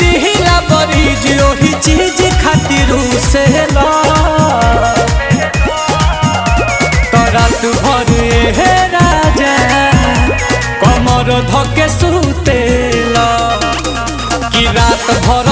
दिहिला बरीज ओही चीज खातिर से ला रात भर हे राजा कमर धके सुतेला कि रात भर